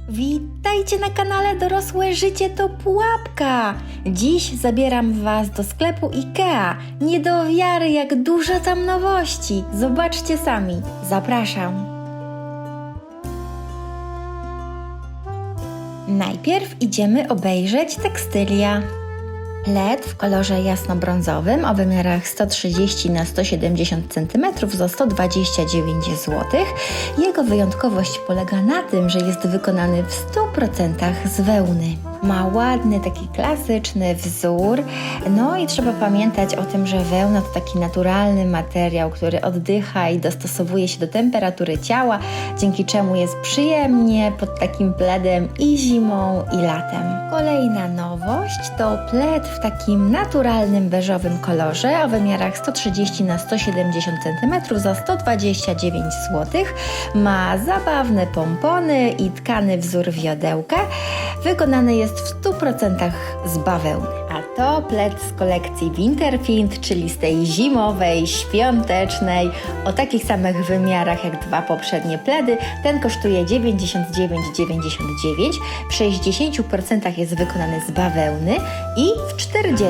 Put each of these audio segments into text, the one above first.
Witajcie na kanale Dorosłe Życie to Pułapka! Dziś zabieram Was do sklepu IKEA. Nie do wiary, jak dużo tam nowości. Zobaczcie sami. Zapraszam. Najpierw idziemy obejrzeć tekstylia. Led w kolorze jasnobrązowym o wymiarach 130 na 170 cm za 129 zł. Jego wyjątkowość polega na tym, że jest wykonany w 100% z wełny. Ma ładny, taki klasyczny wzór. No i trzeba pamiętać o tym, że wełna to taki naturalny materiał, który oddycha i dostosowuje się do temperatury ciała, dzięki czemu jest przyjemnie pod takim pledem i zimą, i latem. Kolejna nowość to pled w takim naturalnym beżowym kolorze o wymiarach 130 na 170 cm za 129 zł. Ma zabawne pompony i tkany wzór wiodełka. Wykonany jest w 100% z bawełny. A to pled z kolekcji Winterfind, czyli z tej zimowej, świątecznej, o takich samych wymiarach jak dwa poprzednie pledy. Ten kosztuje 99,99. W 60% jest wykonany z bawełny i w 40%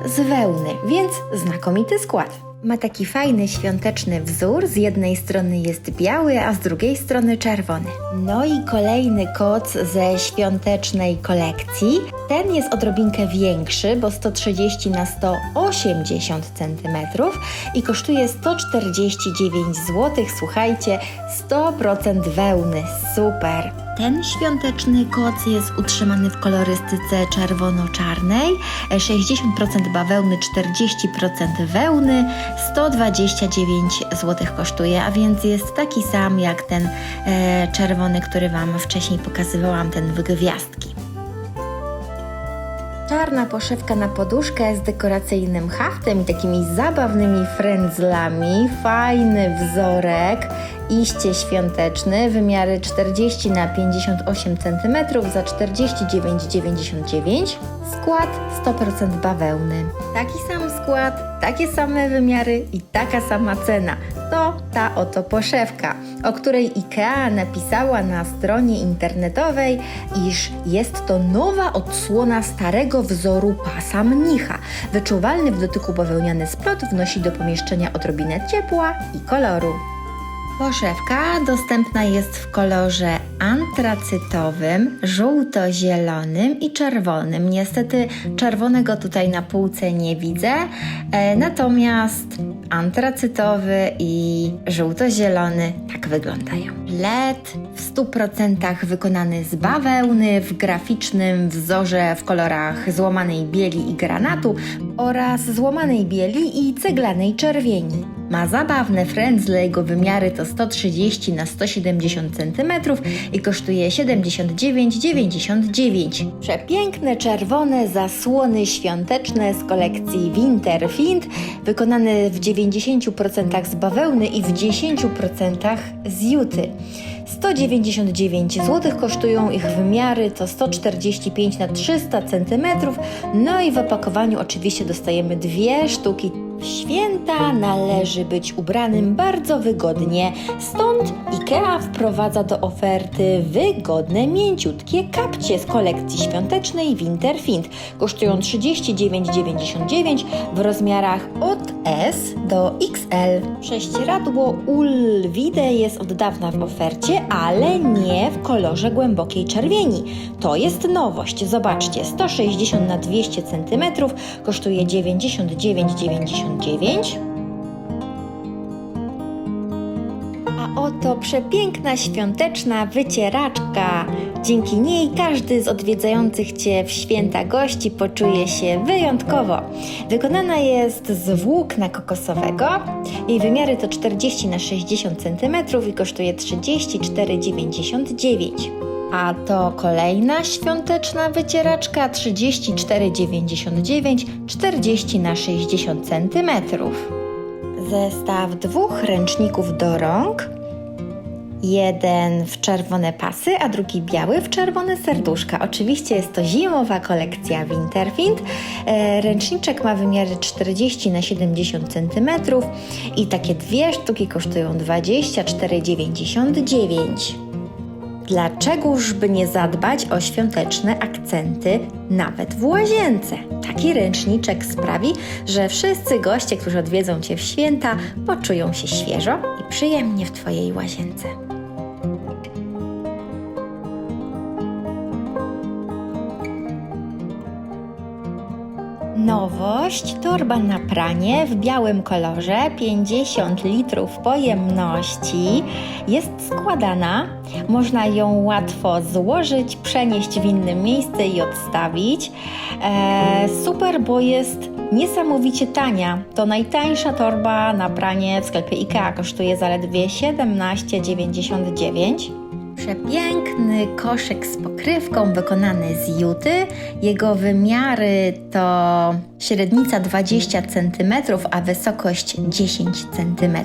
z wełny, więc znakomity skład. Ma taki fajny, świąteczny wzór. Z jednej strony jest biały, a z drugiej strony czerwony. No i kolejny koc ze świątecznej kolekcji. Ten jest odrobinkę większy, bo 130 na 180 cm i kosztuje 149 zł. Słuchajcie, 100% wełny. Super! Ten świąteczny koc jest utrzymany w kolorystyce czerwono-czarnej, 60% bawełny, 40% wełny, 129 zł kosztuje, a więc jest taki sam jak ten czerwony, który Wam wcześniej pokazywałam, ten w gwiazdki. Czarna poszewka na poduszkę z dekoracyjnym haftem i takimi zabawnymi frędzlami, fajny wzorek, iście świąteczny, wymiary 40 na 58 cm za 49,99. Skład 100% bawełny. Taki sam skład, takie same wymiary i taka sama cena. To ta oto poszewka, o której IKEA napisała na stronie internetowej, iż jest to nowa odsłona starego wzoru pasa mnicha. Wyczuwalny w dotyku bawełniany splot wnosi do pomieszczenia odrobinę ciepła i koloru. Poszewka dostępna jest w kolorze antracytowym, żółto-zielonym i czerwonym. Niestety czerwonego tutaj na półce nie widzę, natomiast antracytowy i żółto-zielony tak wyglądają. LED w 100% wykonany z bawełny w graficznym wzorze w kolorach złomanej bieli i granatu oraz złomanej bieli i ceglanej czerwieni. Ma zabawne frędzle, jego wymiary to 130 na 170 cm i kosztuje 79,99. Przepiękne czerwone zasłony świąteczne z kolekcji Winterfind, wykonane w 90% z bawełny i w 10% z juty. 199 zł kosztują ich wymiary, to 145 na 300 cm, no i w opakowaniu oczywiście dostajemy 2 sztuki. W święta należy być ubranym bardzo wygodnie, stąd IKEA wprowadza do oferty wygodne, mięciutkie kapcie z kolekcji świątecznej Winterfind. Kosztują 39,99 w rozmiarach od S do XL. Prześcieradło Ulvide jest od dawna w ofercie, ale nie w kolorze głębokiej czerwieni. To jest nowość. Zobaczcie, 160 na 200 cm kosztuje 99,99. A oto przepiękna świąteczna wycieraczka. Dzięki niej każdy z odwiedzających Cię w święta gości poczuje się wyjątkowo. Wykonana jest z włókna kokosowego. Jej wymiary to 40 na 60 cm i kosztuje 34,99. A to kolejna świąteczna wycieraczka 34,99, 40 na 60 cm. Zestaw 2 ręczników do rąk. Jeden w czerwone pasy, a drugi biały w czerwone serduszka. Oczywiście jest to zimowa kolekcja Winterfind. Ręczniczek ma wymiary 40 na 70 cm i takie 2 sztuki kosztują 24,99. Dlaczegoż by nie zadbać o świąteczne akcenty nawet w łazience? Taki ręczniczek sprawi, że wszyscy goście, którzy odwiedzą Cię w święta, poczują się świeżo i przyjemnie w Twojej łazience. Nowość, torba na pranie w białym kolorze, 50 litrów pojemności, jest składana. Można ją łatwo złożyć, przenieść w inne miejsce i odstawić. Super, bo jest niesamowicie tania. To najtańsza torba na pranie w sklepie IKEA, kosztuje zaledwie 17,99. Przepiękny koszyk z pokrywką wykonany z juty. Jego wymiary to średnica 20 cm, a wysokość 10 cm.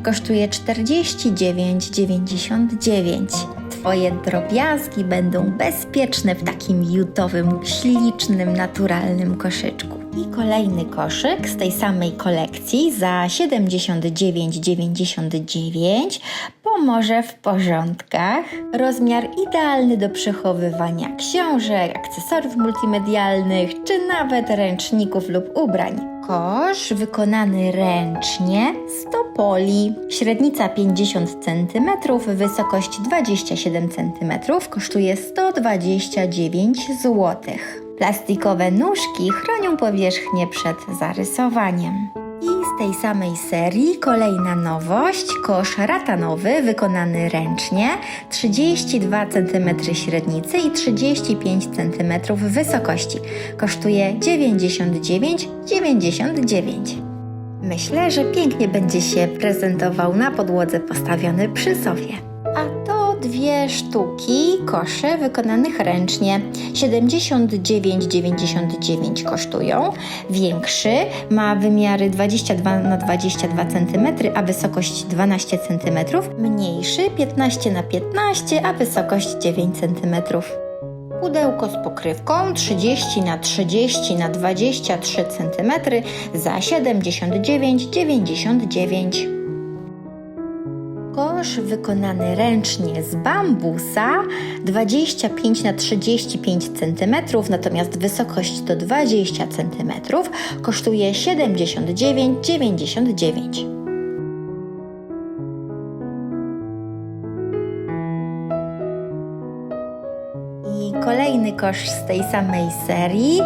Kosztuje 49,99. Twoje drobiazgi będą bezpieczne w takim jutowym, ślicznym, naturalnym koszyczku. I kolejny koszyk z tej samej kolekcji za 79,99 pomoże w porządkach. Rozmiar idealny do przechowywania książek, akcesoriów multimedialnych czy nawet ręczników lub ubrań. Kosz wykonany ręcznie z topoli. Średnica 50 cm, wysokość 27 cm, kosztuje 129 zł. Plastikowe nóżki chronią powierzchnię przed zarysowaniem. I z tej samej serii kolejna nowość, kosz ratanowy wykonany ręcznie, 32 cm średnicy i 35 cm wysokości. Kosztuje 99,99. Myślę, że pięknie będzie się prezentował na podłodze postawiony przy sofie. A to 2 sztuki koszy wykonanych ręcznie. 79,99 kosztują. Większy ma wymiary 22 na 22 cm, a wysokość 12 cm. Mniejszy 15 na 15, a wysokość 9 cm. Pudełko z pokrywką 30 na 30 na 23 cm za 79,99. Kosz wykonany ręcznie z bambusa 25 na 35 cm, natomiast wysokość to 20 cm, kosztuje 79,99. I kolejny kosz z tej samej serii,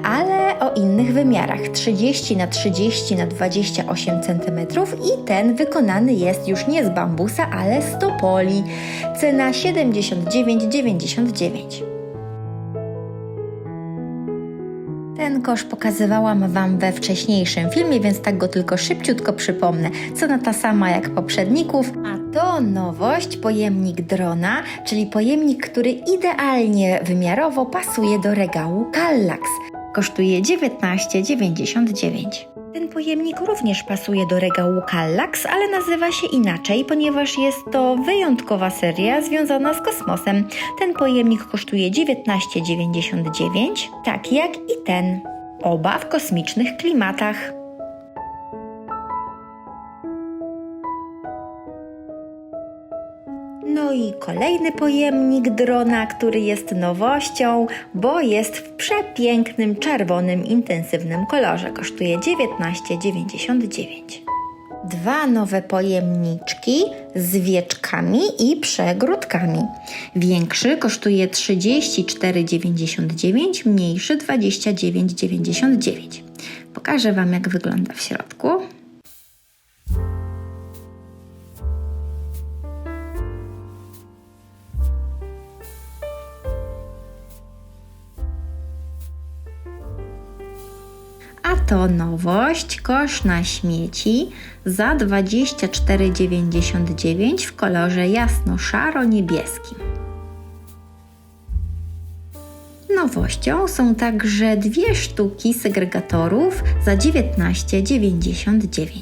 ale o innych wymiarach. 30 na 30 na 28 cm i ten wykonany jest już nie z bambusa, ale z topoli. Cena 79,99. Ten kosz pokazywałam Wam we wcześniejszym filmie, więc tak go tylko szybciutko przypomnę. Cena ta sama jak poprzedników, a to nowość, pojemnik drona, czyli pojemnik, który idealnie wymiarowo pasuje do regału Kallax. Kosztuje 19,99. Ten pojemnik również pasuje do regału Kallax, ale nazywa się inaczej, ponieważ jest to wyjątkowa seria związana z kosmosem. Ten pojemnik kosztuje 19,99, tak jak i ten. Oba w kosmicznych klimatach. No i kolejny pojemnik drona, który jest nowością, bo jest w przepięknym, czerwonym, intensywnym kolorze. Kosztuje 19,99. 2 nowe pojemniczki z wieczkami i przegródkami. Większy kosztuje 34,99, mniejszy 29,99. Pokażę Wam, jak wygląda w środku. A to nowość, kosz na śmieci za 24,99 w kolorze jasno-szaro-niebieskim. Nowością są także 2 sztuki segregatorów za 19,99.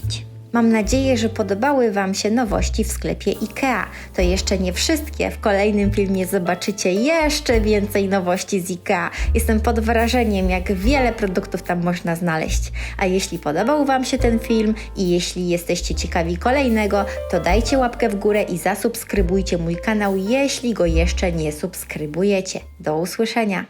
Mam nadzieję, że podobały Wam się nowości w sklepie IKEA. To jeszcze nie wszystkie. W kolejnym filmie zobaczycie jeszcze więcej nowości z IKEA. Jestem pod wrażeniem, jak wiele produktów tam można znaleźć. A jeśli podobał Wam się ten film i jeśli jesteście ciekawi kolejnego, to dajcie łapkę w górę i zasubskrybujcie mój kanał, jeśli go jeszcze nie subskrybujecie. Do usłyszenia!